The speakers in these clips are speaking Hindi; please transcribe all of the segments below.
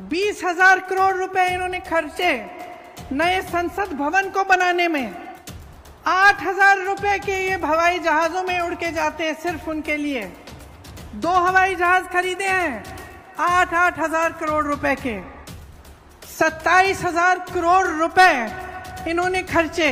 20,000 करोड़ रुपए इन्होंने खर्चे नए संसद भवन को बनाने में। 8,000 रुपए के ये हवाई जहाजों में उड़ के जाते हैं सिर्फ उनके लिए। 2 हवाई जहाज खरीदे हैं 8-8 हजार करोड़ रुपए के। 27,000 करोड़ रुपए इन्होंने खर्चे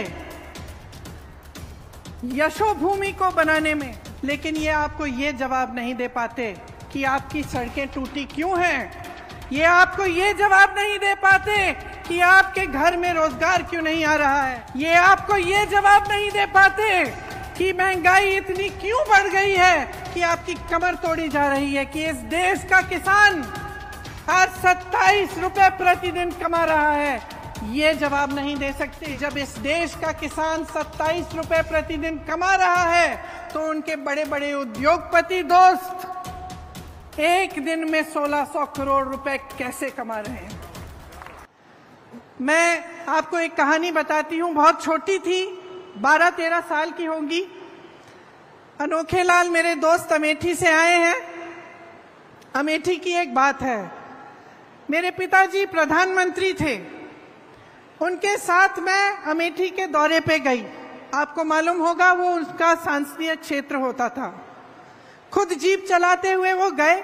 यशोभूमि को बनाने में। लेकिन ये आपको ये जवाब नहीं दे पाते कि आपकी सड़कें टूटी क्यों हैं। ये आपको ये जवाब नहीं दे पाते कि आपके घर में रोजगार क्यों नहीं आ रहा है। ये आपको ये जवाब नहीं दे पाते कि महंगाई इतनी क्यों बढ़ गई है कि आपकी कमर तोड़ी जा रही है, कि इस देश का किसान आज 27 रुपए प्रतिदिन कमा रहा है। ये जवाब नहीं दे सकते। जब इस देश का किसान 27 रुपए प्रतिदिन कमा रहा है तो उनके बड़े बड़े उद्योगपति दोस्त एक दिन में 1600 करोड़ रुपए कैसे कमा रहे हैं। मैं आपको एक कहानी बताती हूँ, बहुत छोटी थी, 12-13 साल की होगी। अनोखे लाल मेरे दोस्त अमेठी से आए हैं। अमेठी की एक बात है, मेरे पिताजी प्रधानमंत्री थे, उनके साथ मैं अमेठी के दौरे पे गई। आपको मालूम होगा वो उसका संसदीय क्षेत्र होता था। खुद जीप चलाते हुए वो गए,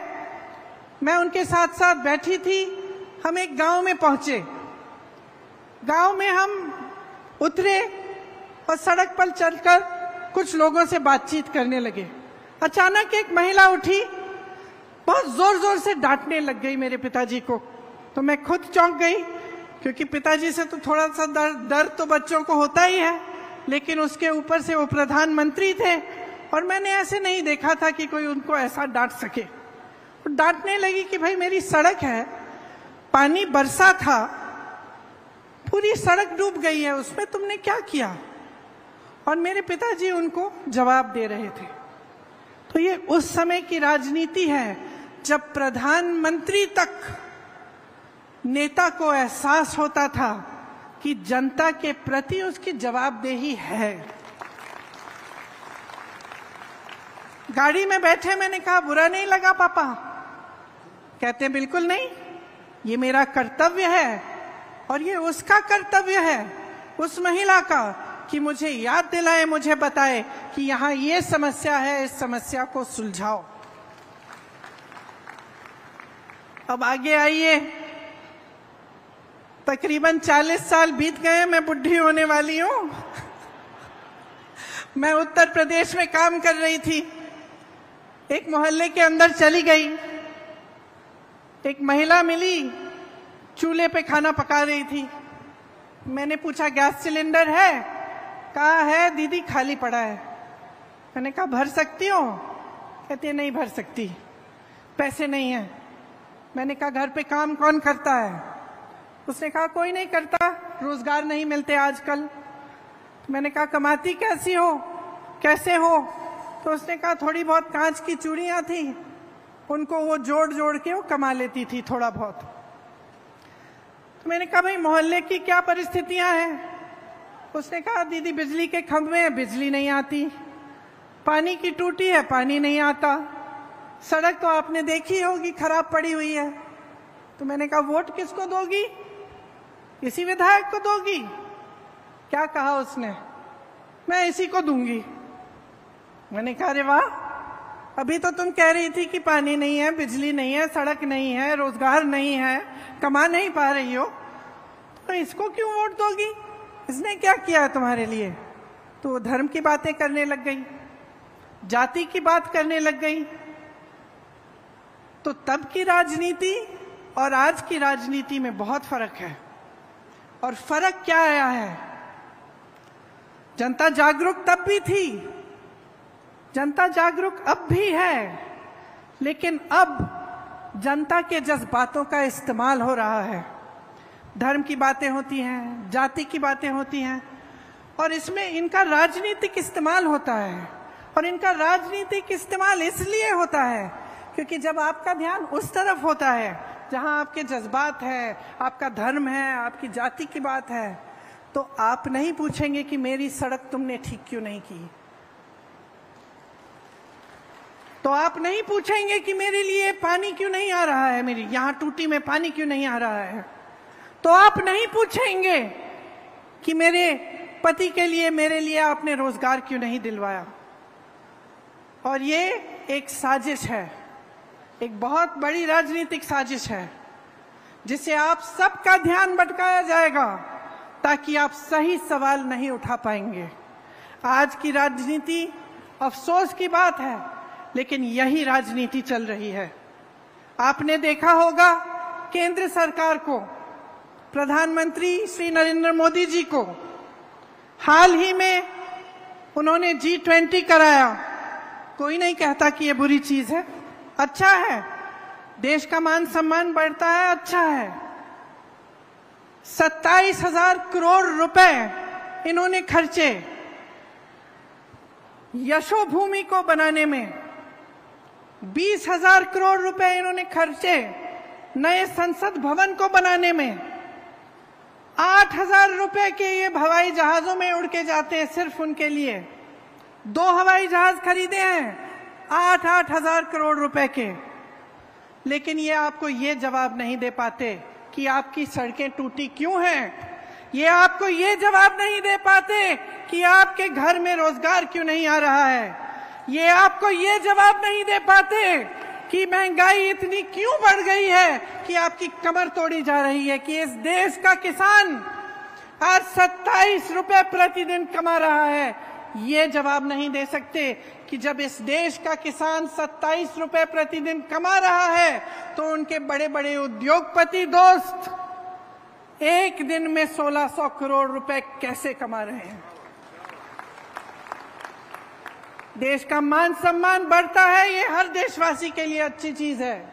मैं उनके साथ साथ बैठी थी। हम एक गांव में पहुंचे। गांव में हम उतरे और सड़क पर चलकर कुछ लोगों से बातचीत करने लगे। अचानक एक महिला उठी, बहुत जोर जोर से डांटने लग गई मेरे पिताजी को। तो मैं खुद चौंक गई, क्योंकि पिताजी से तो थोड़ा सा डर तो बच्चों को होता ही है, लेकिन उसके ऊपर से वो प्रधानमंत्री थे और मैंने ऐसे नहीं देखा था कि कोई उनको ऐसा डांट सके। वो डांटने लगी कि भाई मेरी सड़क है, पानी बरसा था, पूरी सड़क डूब गई है, उसमें तुमने क्या किया। और मेरे पिताजी उनको जवाब दे रहे थे। तो ये उस समय की राजनीति है जब प्रधानमंत्री तक नेता को एहसास होता था कि जनता के प्रति उसकी जवाबदेही है। गाड़ी में बैठे मैंने कहा बुरा नहीं लगा पापा? कहते बिल्कुल नहीं, ये मेरा कर्तव्य है और ये उसका कर्तव्य है, उस महिला का, कि मुझे याद दिलाए, मुझे बताए कि यहाँ ये समस्या है, इस समस्या को सुलझाओ। अब आगे आइए, तकरीबन 40 साल बीत गए, मैं बुढ़ी होने वाली हूं। मैं उत्तर प्रदेश में काम कर रही थी। एक मोहल्ले के अंदर चली गई, एक महिला मिली, चूल्हे पे खाना पका रही थी। मैंने पूछा गैस सिलेंडर है? कहा है दीदी, खाली पड़ा है। मैंने कहा भर सकती हो? कहती है नहीं भर सकती, पैसे नहीं है। मैंने कहा घर पे काम कौन करता है? उसने कहा कोई नहीं करता, रोजगार नहीं मिलते आजकल। मैंने कहा कमाती कैसी हो, कैसे हो? तो उसने कहा थोड़ी बहुत कांच की चूड़ियां थी, उनको वो जोड़ जोड़ के वो कमा लेती थी थोड़ा बहुत। तो मैंने कहा भाई मोहल्ले की क्या परिस्थितियां हैं? उसने कहा दीदी बिजली के खंभे हैं, बिजली नहीं आती, पानी की टूटी है, पानी नहीं आता, सड़क तो आपने देखी होगी खराब पड़ी हुई है। तो मैंने कहा वोट किसको दोगी? इसी विधायक को दोगी? क्या कहा उसने? मैं इसी को दूंगी। मैंने कहा अरे वाह, अभी तो तुम कह रही थी कि पानी नहीं है, बिजली नहीं है, सड़क नहीं है, रोजगार नहीं है, कमा नहीं पा रही हो, तो इसको क्यों वोट दोगी? इसने क्या किया है तुम्हारे लिए? तो वो धर्म की बातें करने लग गई, जाति की बात करने लग गई। तो तब की राजनीति और आज की राजनीति में बहुत फर्क है। और फर्क क्या आया है? जनता जागरूक तब भी थी, जनता जागरूक अब भी है, लेकिन अब जनता के जज्बातों का इस्तेमाल हो रहा है। धर्म की बातें होती हैं, जाति की बातें होती हैं, और इसमें इनका राजनीतिक इस्तेमाल होता है। और इनका राजनीतिक इस्तेमाल इसलिए होता है क्योंकि जब आपका ध्यान उस तरफ होता है जहां आपके जज्बात है, आपका धर्म है, आपकी जाति की बात है, तो आप नहीं पूछेंगे कि मेरी सड़क तुमने ठीक क्यों नहीं की। तो आप नहीं पूछेंगे कि मेरे लिए पानी क्यों नहीं आ रहा है, मेरी यहाँ टूटी में पानी क्यों नहीं आ रहा है। तो आप नहीं पूछेंगे कि मेरे पति के लिए, मेरे लिए आपने रोजगार क्यों नहीं दिलवाया। और ये एक साजिश है, एक बहुत बड़ी राजनीतिक साजिश है, जिससे आप सबका ध्यान भटकाया जाएगा ताकि आप सही सवाल नहीं उठा पाएंगे। आज की राजनीति, अफसोस की बात है, लेकिन यही राजनीति चल रही है। आपने देखा होगा केंद्र सरकार को, प्रधानमंत्री श्री नरेंद्र मोदी जी को हाल ही में उन्होंने G20 कराया। कोई नहीं कहता कि ये बुरी चीज है, अच्छा है, देश का मान सम्मान बढ़ता है, अच्छा है। 27,000 करोड़ रुपए इन्होंने खर्चे यशोभूमि को बनाने में, 20,000 करोड़ रुपए इन्होंने खर्चे नए संसद भवन को बनाने में, 8,000 रुपए के ये हवाई जहाजों में उड़ के जाते हैं सिर्फ उनके लिए। 2 हवाई जहाज खरीदे हैं 8,000 करोड़ रुपए के। लेकिन ये आपको ये जवाब नहीं दे पाते कि आपकी सड़कें टूटी क्यों हैं। ये आपको ये जवाब नहीं दे पाते कि आपके घर में रोजगार क्यों नहीं आ रहा है। ये आपको ये जवाब नहीं दे पाते कि महंगाई इतनी क्यों बढ़ गई है कि आपकी कमर तोड़ी जा रही है, कि इस देश का किसान आज 27 रुपए प्रतिदिन कमा रहा है। ये जवाब नहीं दे सकते कि जब इस देश का किसान 27 रुपए प्रतिदिन कमा रहा है तो उनके बड़े बड़े उद्योगपति दोस्त एक दिन में 1600 करोड़ रुपए कैसे कमा रहे हैं। देश का मान सम्मान बढ़ता है, ये हर देशवासी के लिए अच्छी चीज है,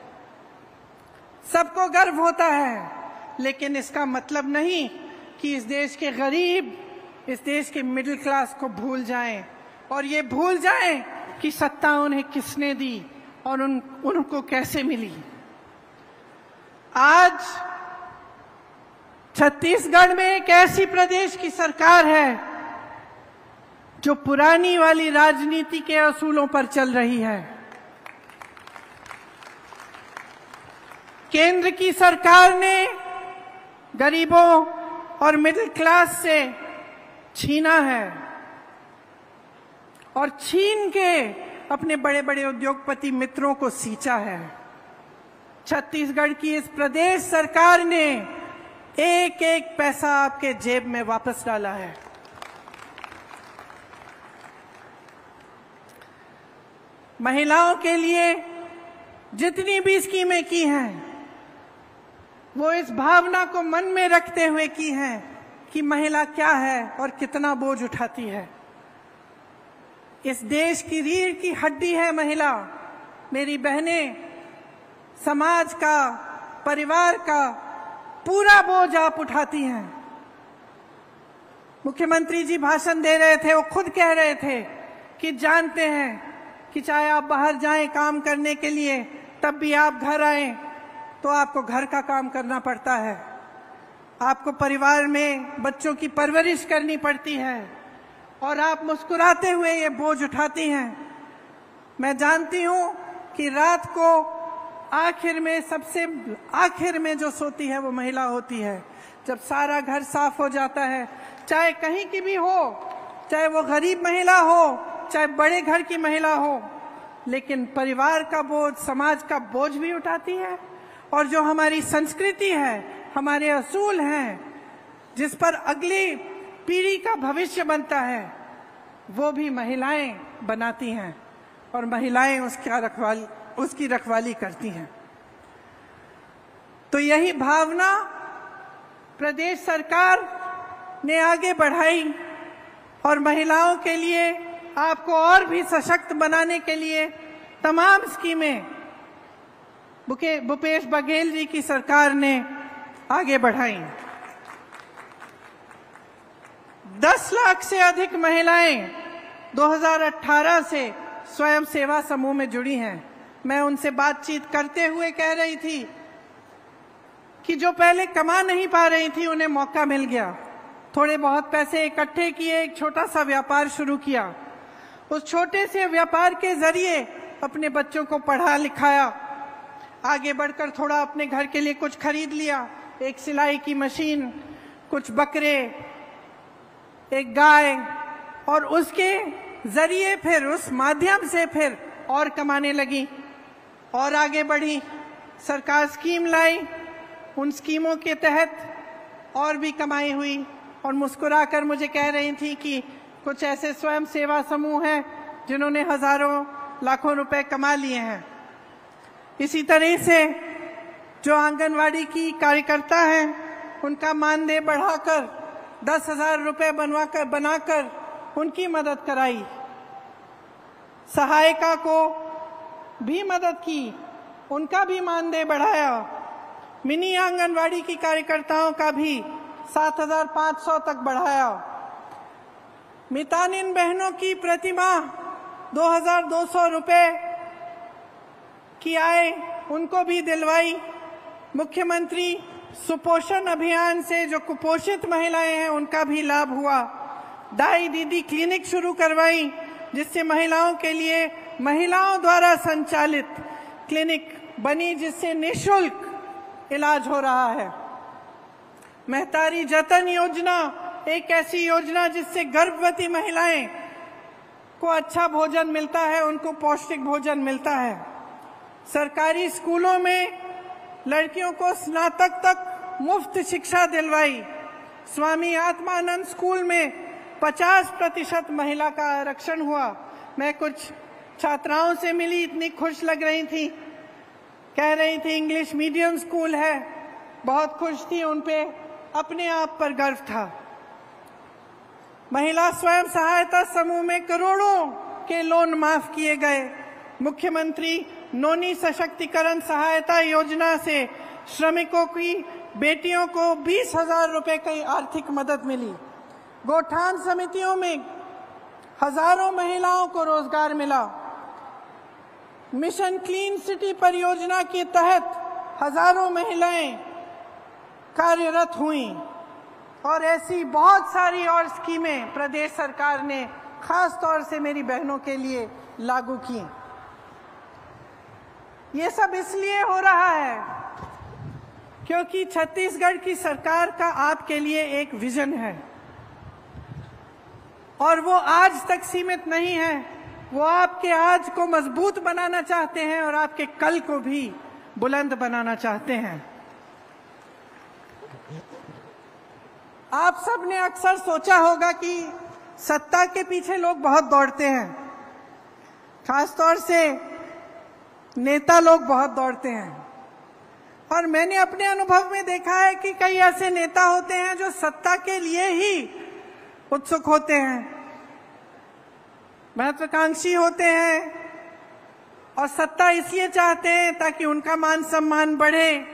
सबको गर्व होता है। लेकिन इसका मतलब नहीं कि इस देश के गरीब, इस देश के मिडिल क्लास को भूल जाएं और ये भूल जाएं कि सत्ता उन्हें किसने दी और उनको कैसे मिली। आज छत्तीसगढ़ में एक ऐसी प्रदेश की सरकार है जो पुरानी वाली राजनीति के असूलों पर चल रही है। केंद्र की सरकार ने गरीबों और मिडिल क्लास से छीना है और छीन के अपने बड़े बड़े उद्योगपति मित्रों को सींचा है। छत्तीसगढ़ की इस प्रदेश सरकार ने एक एक पैसा आपके जेब में वापस डाला है। महिलाओं के लिए जितनी भी स्कीमें की हैं वो इस भावना को मन में रखते हुए की हैं कि महिला क्या है और कितना बोझ उठाती है। इस देश की रीढ़ की हड्डी है महिला। मेरी बहनें, समाज का, परिवार का पूरा बोझ आप उठाती हैं। मुख्यमंत्री जी भाषण दे रहे थे, वो खुद कह रहे थे कि जानते हैं कि चाहे आप बाहर जाएं काम करने के लिए, तब भी आप घर आएं तो आपको घर का काम करना पड़ता है, आपको परिवार में बच्चों की परवरिश करनी पड़ती है और आप मुस्कुराते हुए ये बोझ उठाती हैं। मैं जानती हूं कि रात को आखिर में, सबसे आखिर में जो सोती है वो महिला होती है। जब सारा घर साफ हो जाता है, चाहे कहीं की भी हो, चाहे वो गरीब महिला हो, चाहे बड़े घर की महिला हो, लेकिन परिवार का बोझ, समाज का बोझ भी उठाती है। और जो हमारी संस्कृति है, हमारे असूल हैं, जिस पर अगली पीढ़ी का भविष्य बनता है, वो भी महिलाएं बनाती हैं और महिलाएं उसकी रखवाली करती हैं। तो यही भावना प्रदेश सरकार ने आगे बढ़ाई और महिलाओं के लिए, आपको और भी सशक्त बनाने के लिए तमाम स्कीमें भूपेश बघेल जी की सरकार ने आगे बढ़ाई। 10 लाख से अधिक महिलाएं 2018 से स्वयं सेवा समूह में जुड़ी हैं। मैं उनसे बातचीत करते हुए कह रही थी कि जो पहले कमा नहीं पा रही थी उन्हें मौका मिल गया, थोड़े बहुत पैसे इकट्ठे किए, एक छोटा सा व्यापार शुरू किया। उस छोटे से व्यापार के जरिए अपने बच्चों को पढ़ा लिखाया, आगे बढ़कर थोड़ा अपने घर के लिए कुछ खरीद लिया, एक सिलाई की मशीन, कुछ बकरे, एक गाय, और उसके जरिए फिर उस माध्यम से फिर और कमाने लगी और आगे बढ़ी। सरकार स्कीम लाई, उन स्कीमों के तहत और भी कमाई हुई और मुस्कुराकर मुझे कह रही थी कि कुछ ऐसे स्वयं सेवा समूह हैं जिन्होंने हजारों लाखों रुपए कमा लिए हैं। इसी तरह से जो आंगनवाड़ी की कार्यकर्ता हैं उनका मानदेय बढ़ाकर 10,000 रुपए बनाकर उनकी मदद कराई, सहायिका को भी मदद की, उनका भी मानदेय बढ़ाया, मिनी आंगनवाड़ी की कार्यकर्ताओं का भी 7,500 तक बढ़ाया, मितानिन बहनों की प्रतिमाह 2,200 रुपए की आय उनको भी दिलवाई, मुख्यमंत्री सुपोषण अभियान से जो कुपोषित महिलाएं हैं उनका भी लाभ हुआ, दाई दीदी क्लिनिक शुरू करवाई जिससे महिलाओं के लिए महिलाओं द्वारा संचालित क्लिनिक बनी जिससे निःशुल्क इलाज हो रहा है। महतारी जतन योजना एक ऐसी योजना जिससे गर्भवती महिलाएं को अच्छा भोजन मिलता है, उनको पौष्टिक भोजन मिलता है। सरकारी स्कूलों में लड़कियों को स्नातक तक मुफ्त शिक्षा दिलवाई। स्वामी आत्मानंद स्कूल में 50% महिला का आरक्षण हुआ। मैं कुछ छात्राओं से मिली, इतनी खुश लग रही थी, कह रही थी इंग्लिश मीडियम स्कूल है, बहुत खुश थी, उन पे अपने आप पर गर्व था। महिला स्वयं सहायता समूह में करोड़ों के लोन माफ किए गए। मुख्यमंत्री नोनी सशक्तिकरण सहायता योजना से श्रमिकों की बेटियों को 20,000 रुपए की आर्थिक मदद मिली। गोठान समितियों में हजारों महिलाओं को रोजगार मिला। मिशन क्लीन सिटी परियोजना के तहत हजारों महिलाएं कार्यरत हुईं और ऐसी बहुत सारी और स्कीमें प्रदेश सरकार ने खास तौर से मेरी बहनों के लिए लागू की। ये सब इसलिए हो रहा है क्योंकि छत्तीसगढ़ की सरकार का आपके लिए एक विजन है और वो आज तक सीमित नहीं है। वो आपके आज को मजबूत बनाना चाहते हैं और आपके कल को भी बुलंद बनाना चाहते हैं। आप सब ने अक्सर सोचा होगा कि सत्ता के पीछे लोग बहुत दौड़ते हैं, खासतौर से नेता लोग बहुत दौड़ते हैं, और मैंने अपने अनुभव में देखा है कि कई ऐसे नेता होते हैं जो सत्ता के लिए ही उत्सुक होते हैं, महत्वाकांक्षी होते हैं और सत्ता इसलिए चाहते हैं ताकि उनका मान सम्मान बढ़े,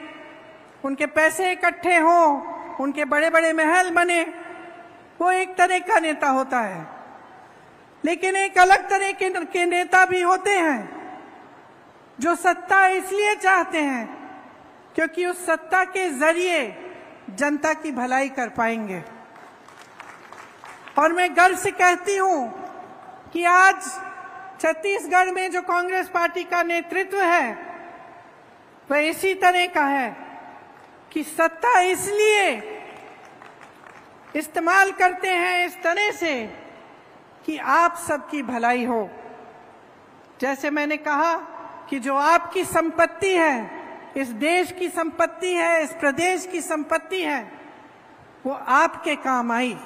उनके पैसे इकट्ठे हों, उनके बड़े बड़े महल बने। वो एक तरह का नेता होता है। लेकिन एक अलग तरह के नेता भी होते हैं जो सत्ता इसलिए चाहते हैं क्योंकि उस सत्ता के जरिए जनता की भलाई कर पाएंगे। और मैं गर्व से कहती हूं कि आज छत्तीसगढ़ में जो कांग्रेस पार्टी का नेतृत्व है वह इसी तरह का है कि सत्ता इसलिए इस्तेमाल करते हैं इस तरह से कि आप सबकी भलाई हो। जैसे मैंने कहा कि जो आपकी संपत्ति है, इस देश की संपत्ति है, इस प्रदेश की संपत्ति है, वो आपके काम आई।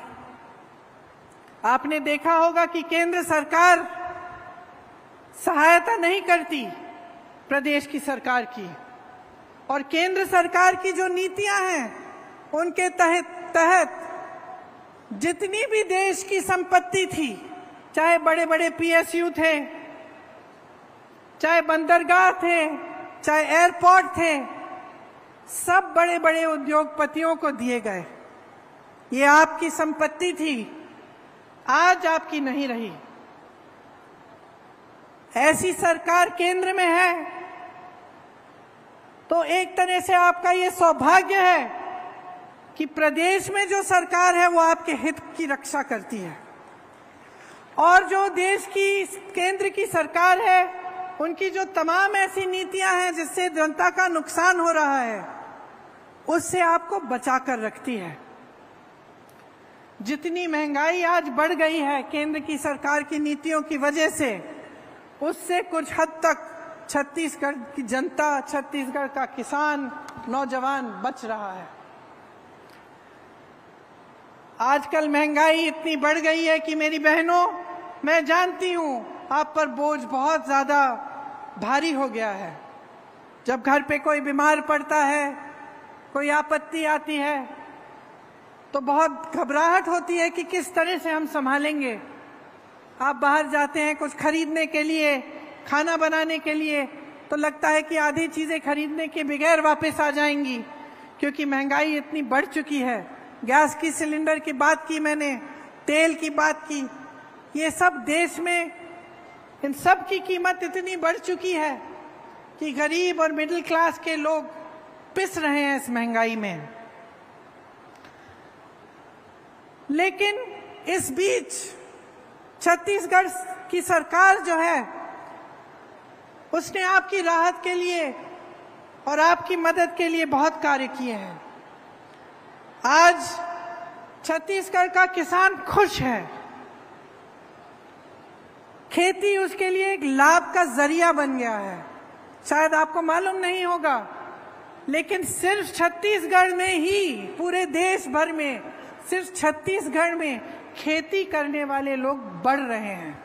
आपने देखा होगा कि केंद्र सरकार सहायता नहीं करती प्रदेश की सरकार की, और केंद्र सरकार की जो नीतियां हैं उनके तहत जितनी भी देश की संपत्ति थी, चाहे बड़े बड़े पीएसयू थे, चाहे बंदरगाह थे, चाहे एयरपोर्ट थे, सब बड़े बड़े उद्योगपतियों को दिए गए। ये आपकी संपत्ति थी, आज आपकी नहीं रही। ऐसी सरकार केंद्र में है तो एक तरह से आपका ये सौभाग्य है कि प्रदेश में जो सरकार है वो आपके हित की रक्षा करती है, और जो देश की केंद्र की सरकार है उनकी जो तमाम ऐसी नीतियां हैं जिससे जनता का नुकसान हो रहा है, उससे आपको बचा कर रखती है। जितनी महंगाई आज बढ़ गई है केंद्र की सरकार की नीतियों की वजह से, उससे कुछ हद तक छत्तीसगढ़ की जनता, छत्तीसगढ़ का किसान, नौजवान बच रहा है। आजकल महंगाई इतनी बढ़ गई है कि मेरी बहनों, मैं जानती हूं आप पर बोझ बहुत ज्यादा भारी हो गया है। जब घर पे कोई बीमार पड़ता है, कोई आपत्ति आती है, तो बहुत घबराहट होती है कि किस तरह से हम संभालेंगे। आप बाहर जाते हैं कुछ खरीदने के लिए, खाना बनाने के लिए, तो लगता है कि आधी चीजें खरीदने के बगैर वापस आ जाएंगी, क्योंकि महंगाई इतनी बढ़ चुकी है। गैस की सिलेंडर की बात की मैंने, तेल की बात की, ये सब देश में इन सब की कीमत इतनी बढ़ चुकी है कि गरीब और मिडिल क्लास के लोग पिस रहे हैं इस महंगाई में। लेकिन इस बीच छत्तीसगढ़ की सरकार जो है, उसने आपकी राहत के लिए और आपकी मदद के लिए बहुत कार्य किए हैं। आज छत्तीसगढ़ का किसान खुश है। खेती उसके लिए एक लाभ का जरिया बन गया है। शायद आपको मालूम नहीं होगा, लेकिन सिर्फ छत्तीसगढ़ में ही, पूरे देश भर में सिर्फ छत्तीसगढ़ में खेती करने वाले लोग बढ़ रहे हैं।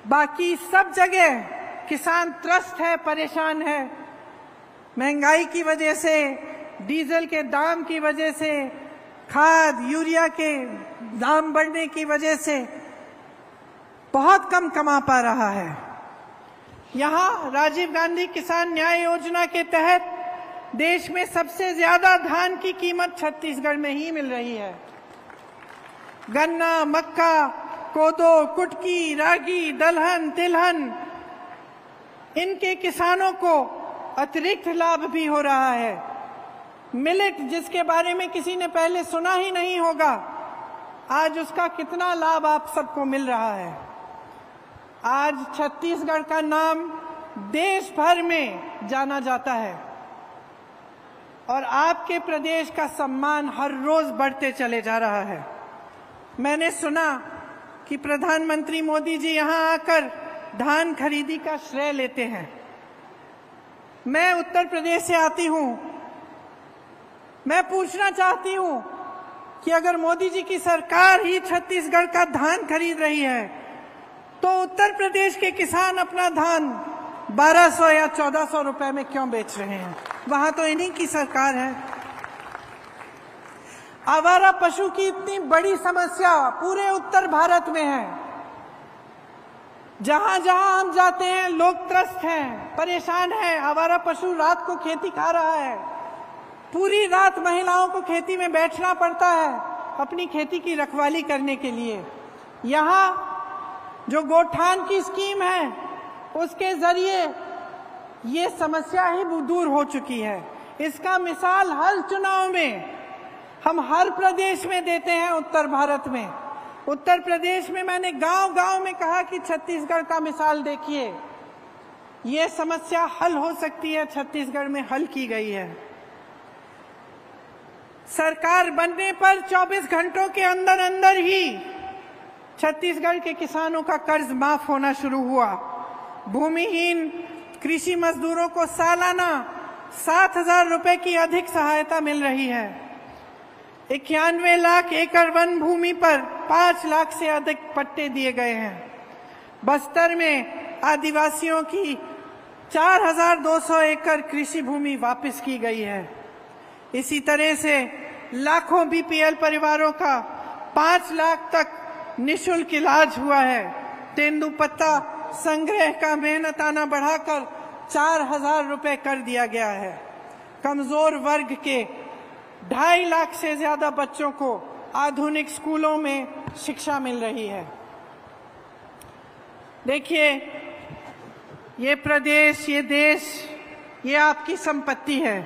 बाकी सब जगह किसान त्रस्त है, परेशान है। महंगाई की वजह से, डीजल के दाम की वजह से, खाद यूरिया के दाम बढ़ने की वजह से बहुत कम कमा पा रहा है। यहाँ राजीव गांधी किसान न्याय योजना के तहत देश में सबसे ज्यादा धान की कीमत छत्तीसगढ़ में ही मिल रही है। गन्ना, मक्का, कोदो, कुटकी, रागी, दलहन, तिलहन, इनके किसानों को अतिरिक्त लाभ भी हो रहा है। मिलेट, जिसके बारे में किसी ने पहले सुना ही नहीं होगा, आज उसका कितना लाभ आप सबको मिल रहा है। आज छत्तीसगढ़ का नाम देश भर में जाना जाता है और आपके प्रदेश का सम्मान हर रोज बढ़ते चले जा रहा है। मैंने सुना कि प्रधानमंत्री मोदी जी यहाँ आकर धान खरीदी का श्रेय लेते हैं। मैं उत्तर प्रदेश से आती हूँ। मैं पूछना चाहती हूँ कि अगर मोदी जी की सरकार ही छत्तीसगढ़ का धान खरीद रही है, तो उत्तर प्रदेश के किसान अपना धान 1200 या 1400 रुपए में क्यों बेच रहे हैं? वहां तो इन्हीं की सरकार है। आवारा पशु की इतनी बड़ी समस्या पूरे उत्तर भारत में है। जहां जहां हम जाते हैं लोग त्रस्त हैं, परेशान हैं। आवारा पशु रात को खेती खा रहा है। पूरी रात महिलाओं को खेती में बैठना पड़ता है अपनी खेती की रखवाली करने के लिए। यहाँ जो गोठान की स्कीम है, उसके जरिए ये समस्या ही दूर हो चुकी है। इसका मिसाल हर चुनाव में हम हर प्रदेश में देते हैं। उत्तर भारत में, उत्तर प्रदेश में मैंने गांव-गांव में कहा कि छत्तीसगढ़ का मिसाल देखिए, ये समस्या हल हो सकती है। छत्तीसगढ़ में हल की गई है। सरकार बनने पर 24 घंटों के अंदर अंदर ही छत्तीसगढ़ के किसानों का कर्ज माफ होना शुरू हुआ। भूमिहीन कृषि मजदूरों को सालाना 7,000 रुपए की अधिक सहायता मिल रही है। 91 लाख एकड़ वन भूमि पर 5 लाख से अधिक पट्टे दिए गए हैं। बस्तर में आदिवासियों की 4,200 एकड़ कृषि भूमि वापस की गई है। इसी तरह से लाखों बीपीएल परिवारों का 5 लाख तक निःशुल्क इलाज हुआ है। तेंदुपत्ता संग्रह का मेहनताना बढ़ाकर 4,000 रुपए कर दिया गया है। कमजोर वर्ग के 2.5 लाख से ज्यादा बच्चों को आधुनिक स्कूलों में शिक्षा मिल रही है। देखिए, ये प्रदेश, ये देश, ये आपकी संपत्ति है।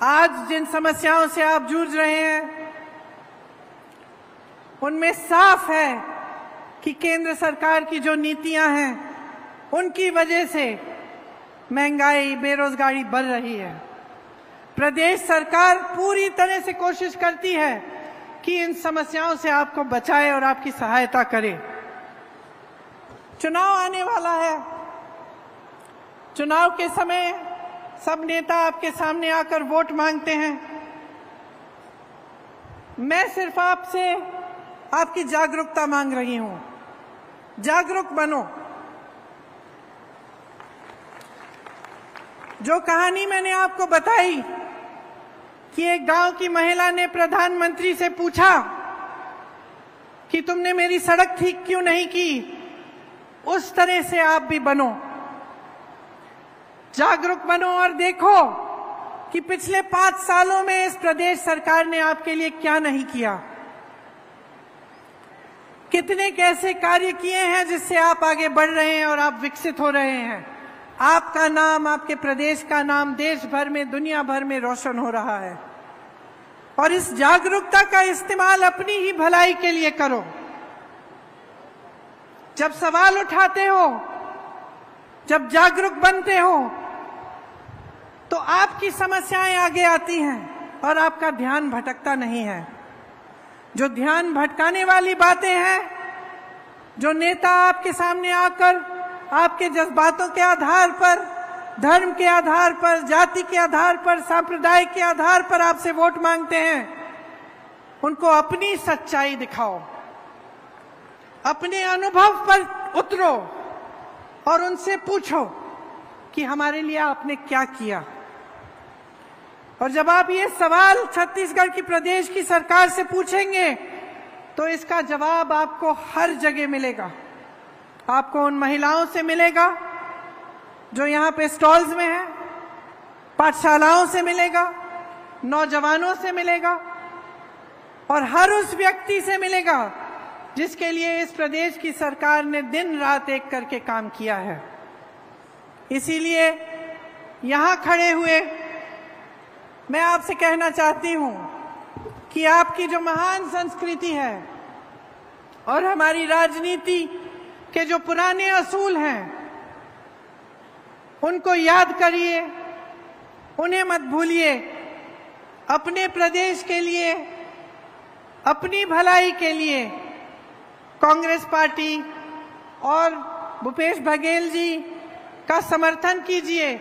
आज जिन समस्याओं से आप जूझ रहे हैं, उनमें साफ है कि केंद्र सरकार की जो नीतियां हैं उनकी वजह से महंगाई, बेरोजगारी बढ़ रही है। प्रदेश सरकार पूरी तरह से कोशिश करती है कि इन समस्याओं से आपको बचाए और आपकी सहायता करे। चुनाव आने वाला है। चुनाव के समय सब नेता आपके सामने आकर वोट मांगते हैं। मैं सिर्फ आपसे आपकी जागरूकता मांग रही हूं। जागरूक बनो। जो कहानी मैंने आपको बताई कि एक गांव की महिला ने प्रधानमंत्री से पूछा कि तुमने मेरी सड़क ठीक क्यों नहीं की, उस तरह से आप भी बनो। जागरूक बनो और देखो कि पिछले 5 सालों में इस प्रदेश सरकार ने आपके लिए क्या नहीं किया, कितने कैसे कार्य किए हैं जिससे आप आगे बढ़ रहे हैं और आप विकसित हो रहे हैं। आपका नाम, आपके प्रदेश का नाम देश भर में, दुनिया भर में रोशन हो रहा है। और इस जागरूकता का इस्तेमाल अपनी ही भलाई के लिए करो। जब सवाल उठाते हो, जब जागरूक बनते हो, तो आपकी समस्याएं आगे आती हैं और आपका ध्यान भटकता नहीं है। जो ध्यान भटकाने वाली बातें हैं, जो नेता आपके सामने आकर आपके जज्बातों के आधार पर, धर्म के आधार पर, जाति के आधार पर, सांप्रदाय के आधार पर आपसे वोट मांगते हैं, उनको अपनी सच्चाई दिखाओ, अपने अनुभव पर उतरो और उनसे पूछो कि हमारे लिए आपने क्या किया। और जब आप ये सवाल छत्तीसगढ़ की प्रदेश की सरकार से पूछेंगे तो इसका जवाब आपको हर जगह मिलेगा। आपको उन महिलाओं से मिलेगा जो यहाँ पे स्टॉल्स में हैं, पाठशालाओं से मिलेगा, नौजवानों से मिलेगा और हर उस व्यक्ति से मिलेगा जिसके लिए इस प्रदेश की सरकार ने दिन रात एक करके काम किया है। इसीलिए यहाँ खड़े हुए मैं आपसे कहना चाहती हूँ कि आपकी जो महान संस्कृति है और हमारी राजनीति के जो पुराने असूल हैं, उनको याद करिए, उन्हें मत भूलिए। अपने प्रदेश के लिए, अपनी भलाई के लिए कांग्रेस पार्टी और भूपेश बघेल जी का समर्थन कीजिए,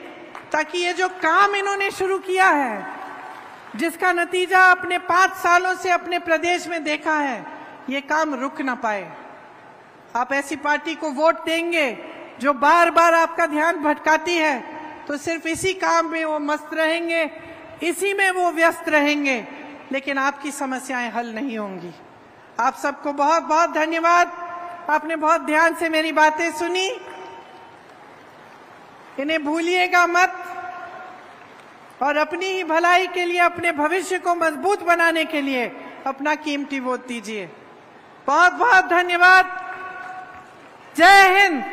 ताकि ये जो काम इन्होंने शुरू किया है, जिसका नतीजा अपने 5 सालों से अपने प्रदेश में देखा है, ये काम रुक ना पाए। आप ऐसी पार्टी को वोट देंगे जो बार बार आपका ध्यान भटकाती है, तो सिर्फ इसी काम में वो मस्त रहेंगे, इसी में वो व्यस्त रहेंगे, लेकिन आपकी समस्याएं हल नहीं होंगी। आप सबको बहुत बहुत धन्यवाद। आपने बहुत ध्यान से मेरी बातें सुनी। इन्हें भूलिएगा मत और अपनी ही भलाई के लिए, अपने भविष्य को मजबूत बनाने के लिए अपना कीमती वोट दीजिए। बहुत बहुत धन्यवाद। जय हिंद।